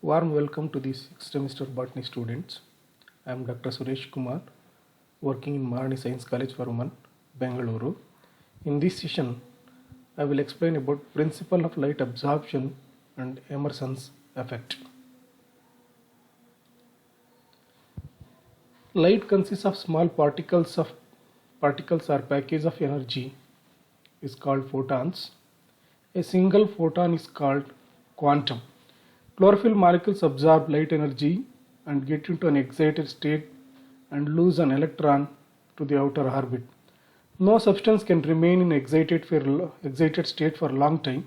Warm welcome to the 6th semester botany students. I am Dr. Suresh Kumar, working in Maharani Science College for Women, Bengaluru. In this session, I will explain about principle of light absorption and Emerson's effect. Light consists of small particles or package of energy is called photons. A single photon is called quantum. Chlorophyll molecules absorb light energy and get into an excited state and lose an electron to the outer orbit. No substance can remain in excited state for a long time.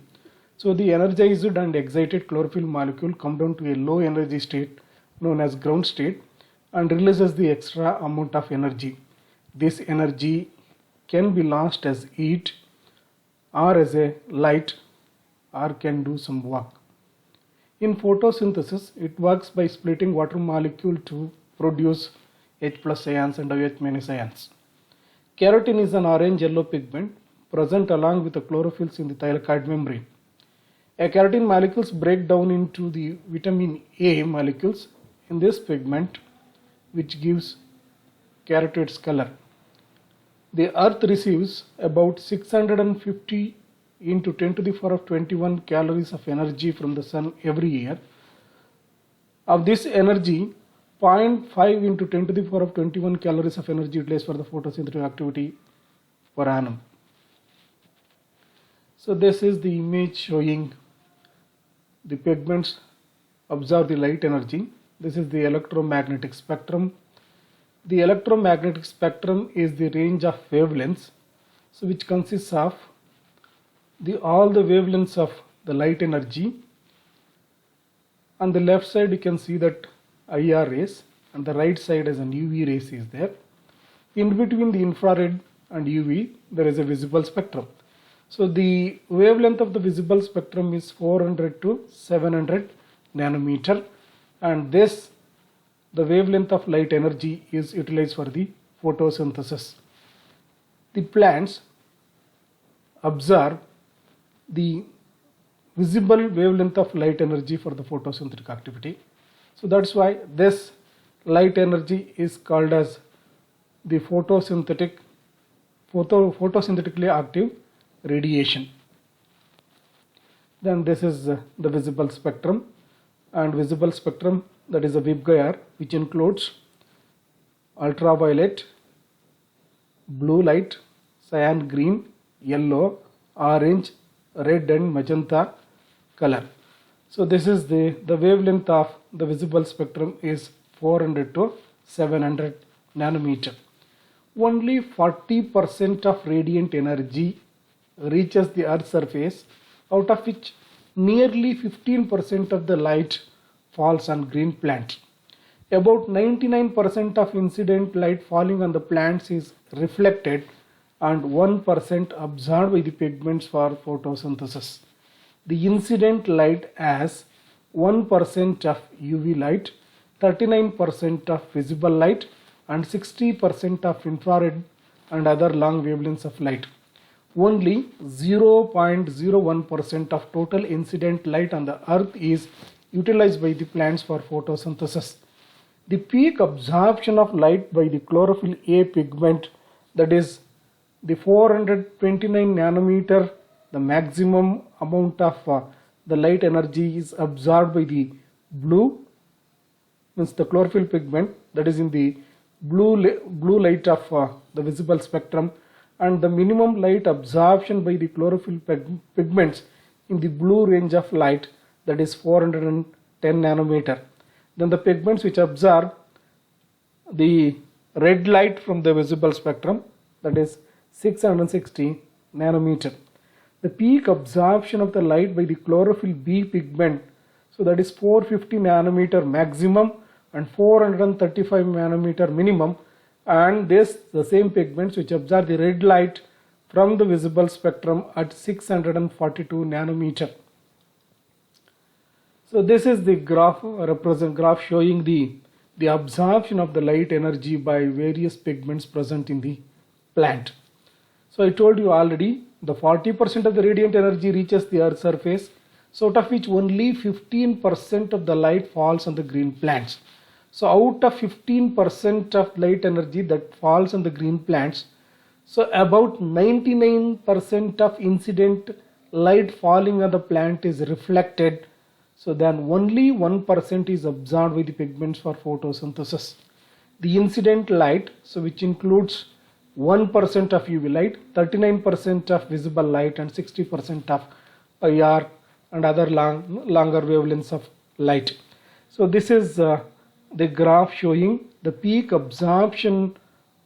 So the energized and excited chlorophyll molecule come down to a low energy state known as ground state and releases the extra amount of energy. This energy can be lost as heat or as a light or can do some work. In photosynthesis, it works by splitting water molecule to produce H plus ions and OH minus ions. Keratin is an orange-yellow pigment present along with the chlorophylls in the thylakoid membrane. A keratin molecules break down into the vitamin A molecules in this pigment, which gives keratoid's color. The earth receives about 650 into 10 to the power of 21 calories of energy from the sun every year. Of this energy, 0.5 into 10 to the power of 21 calories of energy utilized for the photosynthetic activity per annum. So this is the image showing the pigments absorb the light energy. This is the electromagnetic spectrum. The electromagnetic spectrum is the range of wavelengths, so which consists of all the wavelengths of the light energy. On the left side you can see that IR rays, and the right side as an UV rays is there. In between the infrared and UV there is a visible spectrum. So the wavelength of the visible spectrum is 400 to 700 nanometer, and the wavelength of light energy is utilized for the photosynthesis. The plants absorb the visible wavelength of light energy for the photosynthetic activity. So that's why this light energy is called as the photosynthetically active radiation. Then this is the visible spectrum, and visible spectrum, that is a VIBGYOR, which includes ultraviolet, blue light, cyan green, yellow, orange, red and magenta color. So this is the wavelength of the visible spectrum is 400 to 700 nanometer. Only 40% of radiant energy reaches the earth's surface, out of which nearly 15% of the light falls on green plants. About 99% of incident light falling on the plants is reflected and 1% absorbed by the pigments for photosynthesis. The incident light has 1% of UV light, 39% of visible light and 60% of infrared and other long wavelengths of light. Only 0.01% of total incident light on the earth is utilized by the plants for photosynthesis. The peak absorption of light by the chlorophyll A pigment, that is the 429 nanometer, the maximum amount of the light energy is absorbed by the blue, means the chlorophyll pigment, that is in the blue light of the visible spectrum, and the minimum light absorption by the chlorophyll pigments in the blue range of light, that is 410 nanometer. Then the pigments which absorb the red light from the visible spectrum, that is 660 nanometer. The peak absorption of the light by the chlorophyll B pigment, so that is 450 nanometer maximum and 435 nanometer minimum, and the same pigments which absorb the red light from the visible spectrum at 642 nanometer. So this is the graph showing the absorption of the light energy by various pigments present in the plant. So I told you already, the 40% of the radiant energy reaches the earth's surface, So out of which only 15% of the light falls on the green plants. So out of 15% of light energy that falls on the green plants, so about 99% of incident light falling on the plant is reflected. So then only 1% is absorbed by the pigments for photosynthesis. The incident light, so which includes 1% of UV light, 39% of visible light, and 60% of IR and other longer wavelengths of light. So this is the graph showing the peak absorption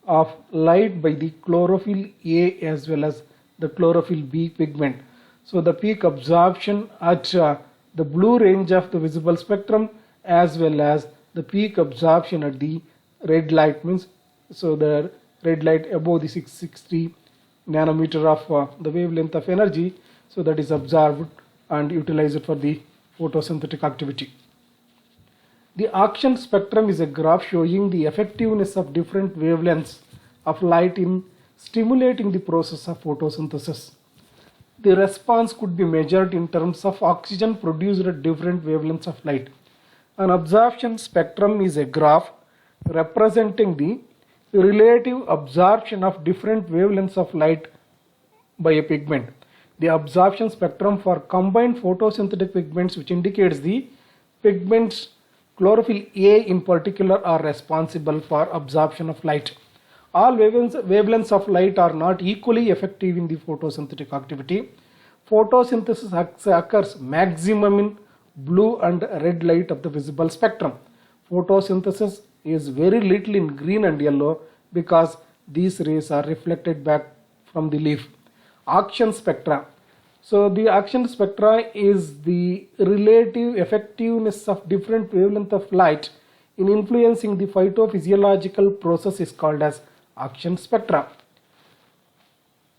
of light by the chlorophyll A as well as the chlorophyll B pigment. So the peak absorption at the blue range of the visible spectrum as well as the peak absorption at the red light, means so the red light above the 660 nanometer of the wavelength of energy, so that is absorbed and utilized for the photosynthetic activity. The action spectrum is a graph showing the effectiveness of different wavelengths of light in stimulating the process of photosynthesis. The response could be measured in terms of oxygen produced at different wavelengths of light. An absorption spectrum is a graph representing the relative absorption of different wavelengths of light by a pigment. The absorption spectrum for combined photosynthetic pigments, which indicates the pigments chlorophyll A in particular, are responsible for absorption of light. All wavelengths of light are not equally effective in the photosynthetic activity. Photosynthesis occurs maximum in blue and red light of the visible spectrum. Photosynthesis is very little in green and yellow because these rays are reflected back from the leaf. Action spectra. So the action spectra is the relative effectiveness of different wavelength of light in influencing the phytophysiological process is called as action spectra.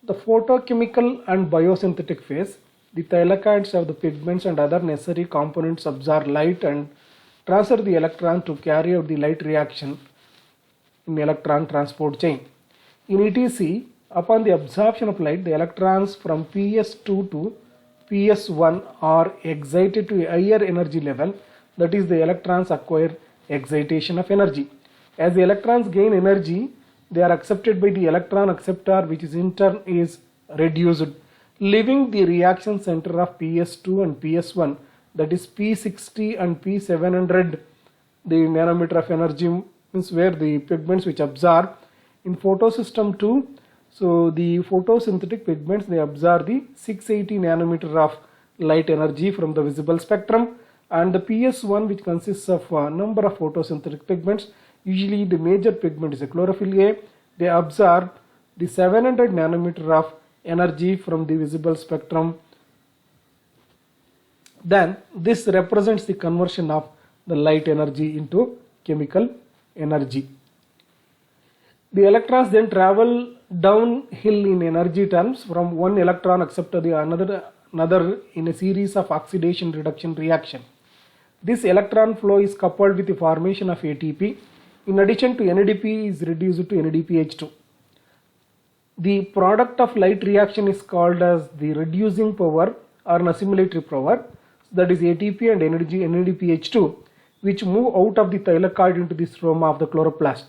The photochemical and biosynthetic phase. The thylakoids of the pigments and other necessary components absorb light and transfer the electron to carry out the light reaction in electron transport chain. In ETC, upon the absorption of light, the electrons from PS2 to PS1 are excited to a higher energy level, that is, the electrons acquire excitation of energy. As the electrons gain energy, they are accepted by the electron acceptor, which is in turn is reduced, leaving the reaction center of PS2 and PS1, that is P60 and P700, the nanometer of energy, means where the pigments which absorb. In photosystem 2, so the photosynthetic pigments, they absorb the 680 nanometer of light energy from the visible spectrum, and the PS1, which consists of a number of photosynthetic pigments, usually the major pigment is a chlorophyll A, they absorb the 700 nanometer of energy from the visible spectrum. Then this represents the conversion of the light energy into chemical energy. The electrons then travel downhill in energy terms from one electron acceptor to the another in a series of oxidation reduction reaction. This electron flow is coupled with the formation of ATP. In addition to NADP is reduced to NADPH2. The product of light reaction is called as the reducing power or an assimilatory power, that is ATP and NADPH2, which move out of the thylakoid into the stroma of the chloroplast.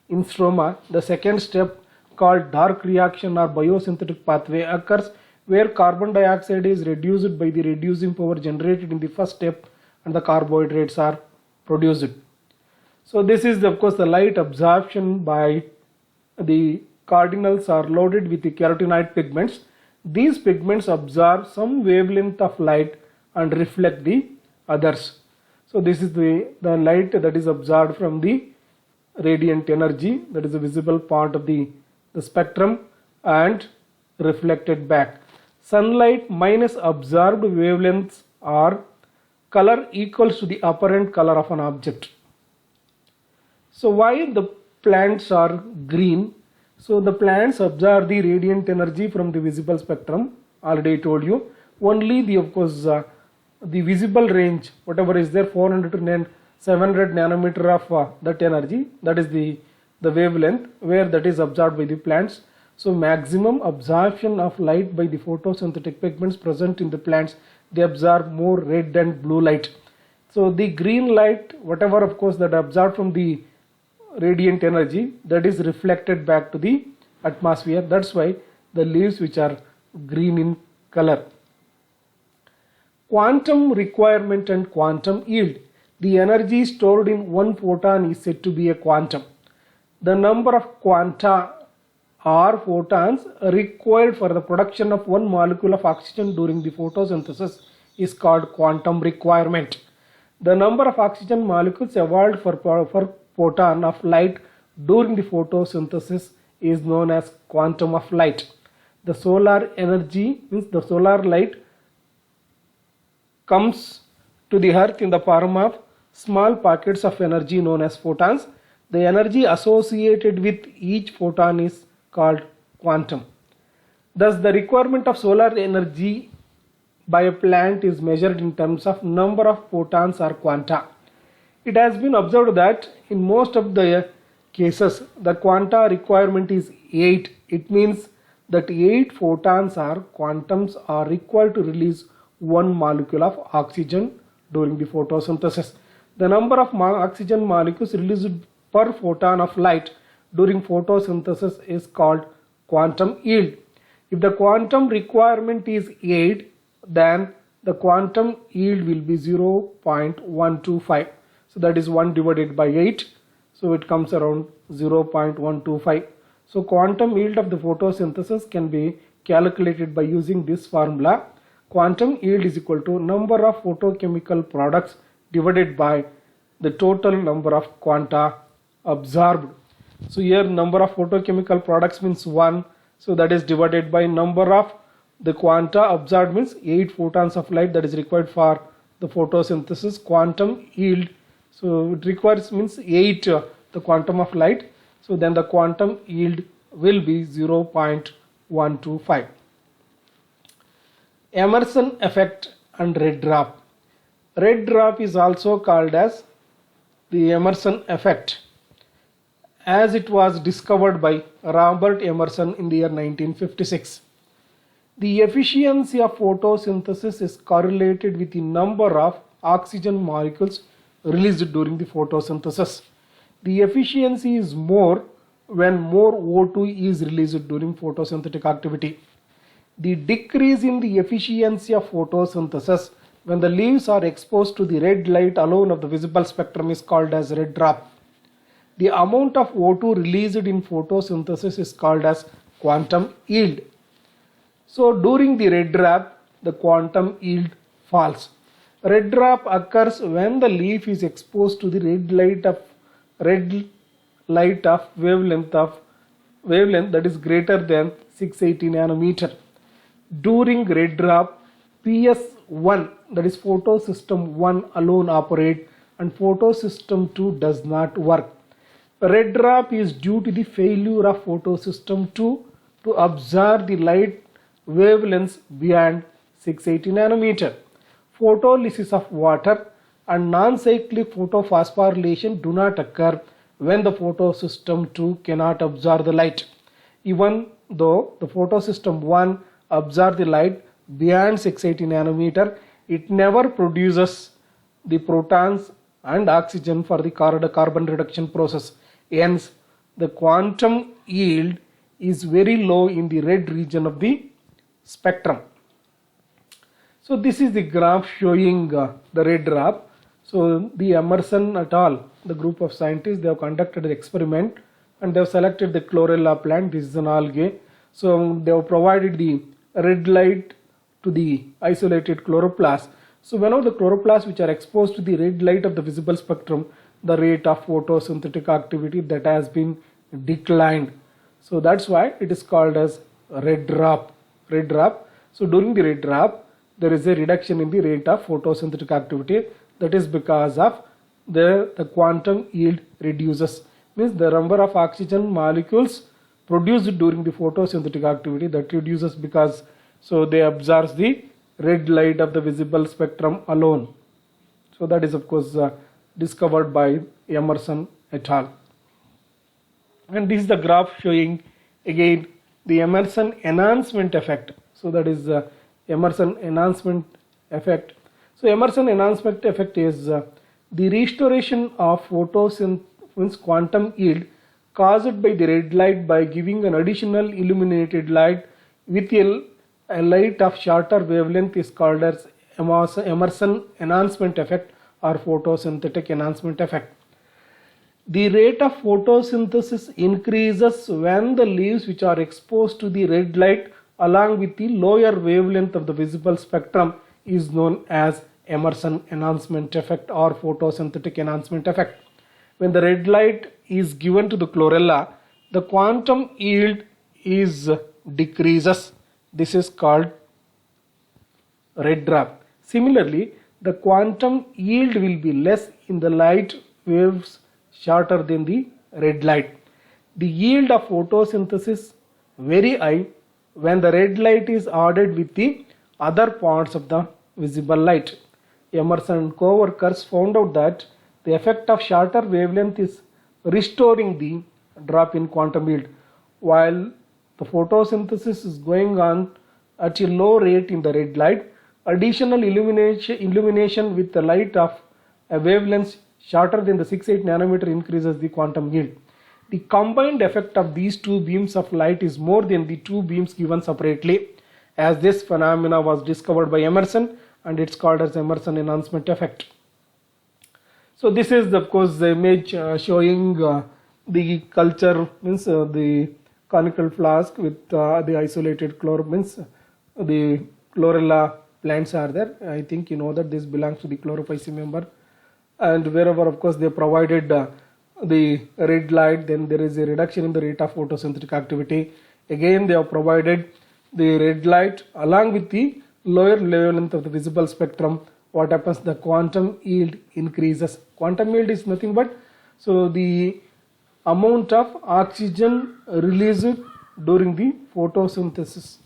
In stroma, the second step called dark reaction or biosynthetic pathway occurs, where carbon dioxide is reduced by the reducing power generated in the first step and the carbohydrates are produced. So this is of course the light absorption by the cardinals are loaded with the carotenoid pigments. These pigments absorb some wavelength of light and reflect the others. So this is the light that is absorbed from the radiant energy, that is the visible part of the spectrum, and reflected back. Sunlight minus absorbed wavelengths are color equals to the apparent color of an object. So why the plants are green? So the plants absorb the radiant energy from the visible spectrum. Already I told you. Only the of course the visible range, whatever is there, 400 to 700 nanometer of that energy, that is the wavelength where that is absorbed by the plants. So maximum absorption of light by the photosynthetic pigments present in the plants, they absorb more red and blue light. So the green light, whatever of course that absorbed from the radiant energy, that is reflected back to the atmosphere. That's why the leaves which are green in color. Quantum requirement and quantum yield. The energy stored in one photon is said to be a quantum. The number of quanta or photons required for the production of one molecule of oxygen during the photosynthesis is called quantum requirement. The number of oxygen molecules evolved for photon of light during the photosynthesis is known as quantum of light. The solar energy, means the solar light, comes to the earth in the form of small packets of energy known as photons. The energy associated with each photon is called quantum. Thus, the requirement of solar energy by a plant is measured in terms of number of photons or quanta. It has been observed that in most of the cases, the quanta requirement is 8. It means that 8 photons or quantums are required to release one molecule of oxygen during the photosynthesis. The number of oxygen molecules released per photon of light during photosynthesis is called quantum yield. If the quantum requirement is 8, then the quantum yield will be 0.125. So that is 1 divided by 8. So it comes around 0.125. So quantum yield of the photosynthesis can be calculated by using this formula. Quantum yield is equal to number of photochemical products divided by the total number of quanta absorbed. So here number of photochemical products means 1. So that is divided by number of the quanta absorbed means 8 photons of light that is required for the photosynthesis. Quantum yield, so it requires means 8 the quantum of light. So then the quantum yield will be 0.125. Emerson effect and red dwarf. Red dwarf is also called as the Emerson effect, as it was discovered by Robert Emerson in the year 1956. The efficiency of photosynthesis is correlated with the number of oxygen molecules released during the photosynthesis. The efficiency is more when more O2 is released during photosynthetic activity. The decrease in the efficiency of photosynthesis when the leaves are exposed to the red light alone of the visible spectrum is called as red dwarf. The amount of O2 released in photosynthesis is called as quantum yield. So during the red dwarf, the quantum yield falls. Red dwarf occurs when the leaf is exposed to the red light of wavelength that is greater than 680 nanometer. During red dwarf, PS1, that is photosystem 1 alone operate and photosystem 2 does not work. Red dwarf is due to the failure of photosystem 2 to absorb the light wavelengths beyond 680 nanometer. Photolysis of water and non-cyclic photophosphorylation do not occur when the photosystem 2 cannot absorb the light. Even though the photosystem 1 absorbs the light beyond 680 nanometer, it never produces the protons and oxygen for the carbon reduction process. Hence, the quantum yield is very low in the red region of the spectrum. So this is the graph showing the red dwarf. So the Emerson et al., the group of scientists, they have conducted an experiment and they have selected the chlorella plant. This is an algae. So they have provided the red light to the isolated chloroplast. So whenever the chloroplasts which are exposed to the red light of the visible spectrum, the rate of photosynthetic activity that has been declined. So that's why it is called as red dwarf. So during the red dwarf, there is a reduction in the rate of photosynthetic activity. That is because of the quantum yield reduces. Means the number of oxygen molecules produced during the photosynthetic activity that reduces because so they absorb the red light of the visible spectrum alone. So that is of course discovered by Emerson et al. And this is the graph showing again the Emerson enhancement effect. So that is Emerson enhancement effect. So Emerson enhancement effect is the restoration of photosynthesis quantum yield caused by the red light by giving an additional illuminated light with a light of shorter wavelength is called as Emerson enhancement effect or photosynthetic enhancement effect. The rate of photosynthesis increases when the leaves which are exposed to the red light along with the lower wavelength of the visible spectrum is known as Emerson enhancement effect or photosynthetic enhancement effect. When the red light is given to the chlorella, the quantum yield is decreases. This is called red drop. Similarly, the quantum yield will be less in the light waves shorter than the red light. The yield of photosynthesis very high when the red light is added with the other parts of the visible light. Emerson and co-workers found out that the effect of shorter wavelength is restoring the drop in quantum yield while the photosynthesis is going on at a low rate in the red light. Additional illumination with the light of a wavelength shorter than the 6-8 nanometer increases the quantum yield. The combined effect of these two beams of light is more than the two beams given separately, as this phenomena was discovered by Emerson and it's called as Emerson enhancement effect. So this is of course the image showing the culture, means the conical flask with the isolated the chlorella plants are there. I think you know that this belongs to the Chlorophyceae member, and wherever of course they provided the red light, then there is a reduction in the rate of photosynthetic activity. Again they have provided the red light along with the lower wavelength of the visible spectrum. What happens? The quantum yield increases. Quantum yield is nothing but the amount of oxygen released during the photosynthesis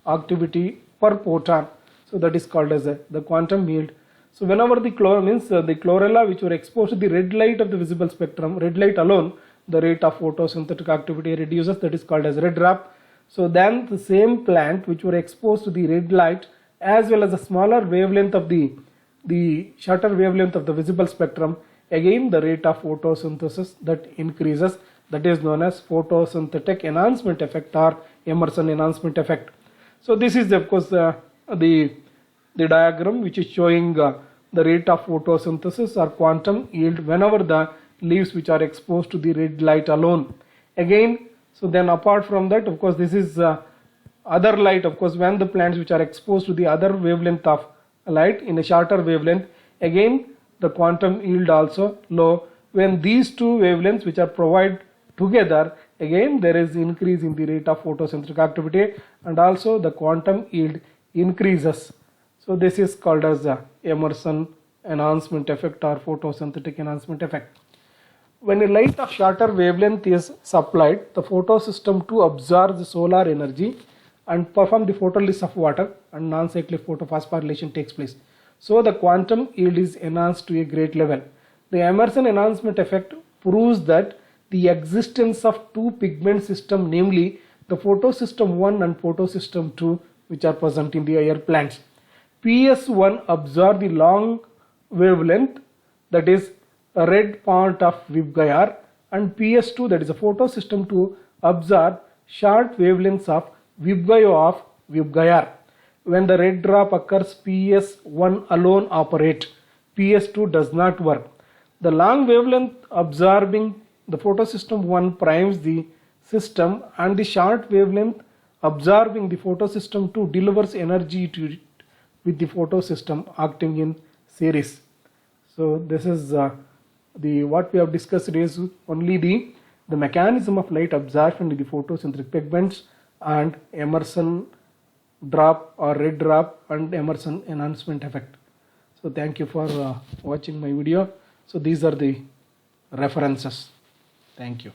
activity per photon. So that is called as the quantum yield. So whenever the chlorella which were exposed to the red light of the visible spectrum, red light alone, the rate of photosynthetic activity reduces. That is called as red drop. So then the same plant which were exposed to the red light as well as a smaller wavelength of the shorter wavelength of the visible spectrum, again the rate of photosynthesis that increases. That is known as photosynthetic enhancement effect or Emerson enhancement effect. So this is of course the diagram which is showing the rate of photosynthesis or quantum yield whenever the leaves which are exposed to the red light alone. Again, so then apart from that, of course this is other light. Of course when the plants which are exposed to the other wavelength of light in a shorter wavelength, again the quantum yield also low. When these two wavelengths which are provided together, again there is increase in the rate of photosynthetic activity and also the quantum yield increases. So this is called as the Emerson enhancement effect or photosynthetic enhancement effect. When a light of shorter wavelength is supplied, the photosystem too absorbs the solar energy and perform the photolysis of water and non-cyclic photophosphorylation takes place. So the quantum yield is enhanced to a great level. The Emerson enhancement effect proves that the existence of two pigment system, namely the photosystem 1 and photosystem 2, which are present in the higher plants. PS1 absorb the long wavelength, that is a red part of VIBGYOR, and PS2, that is a photosystem 2, absorb short wavelengths of VIBGYOR. When the red drop occurs, PS1 alone operate. PS2 does not work. The long wavelength absorbing the photosystem 1 primes the system, and the short wavelength absorbing the photosystem 2 delivers energy to it with the photosystem acting in series. So this is what we have discussed is only the mechanism of light absorption in the photosynthetic pigments and Emerson drop or red drop and Emerson enhancement effect. So thank you for watching my video. So these are the references. Thank you.